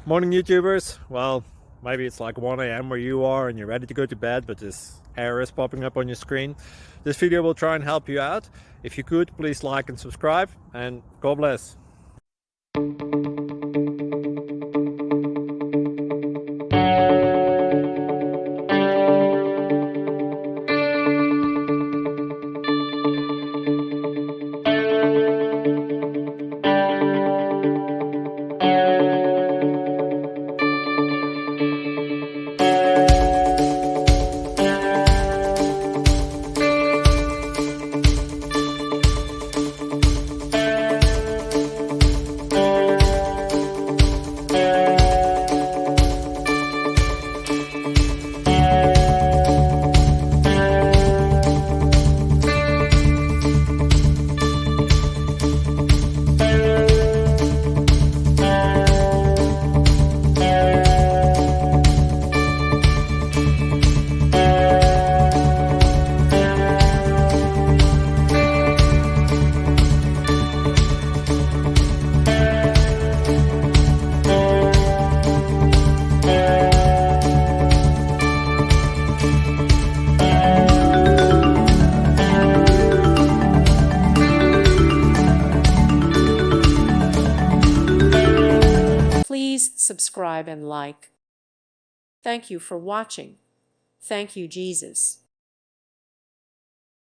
Morning YouTubers. Well, maybe it's like 1 a.m. where you are and you're ready to go to bed, but this error is popping up on your screen. This video will try and help you out. If you could, please like and subscribe, and God bless. Please subscribe and like. Thank you for watching. Thank you, Jesus.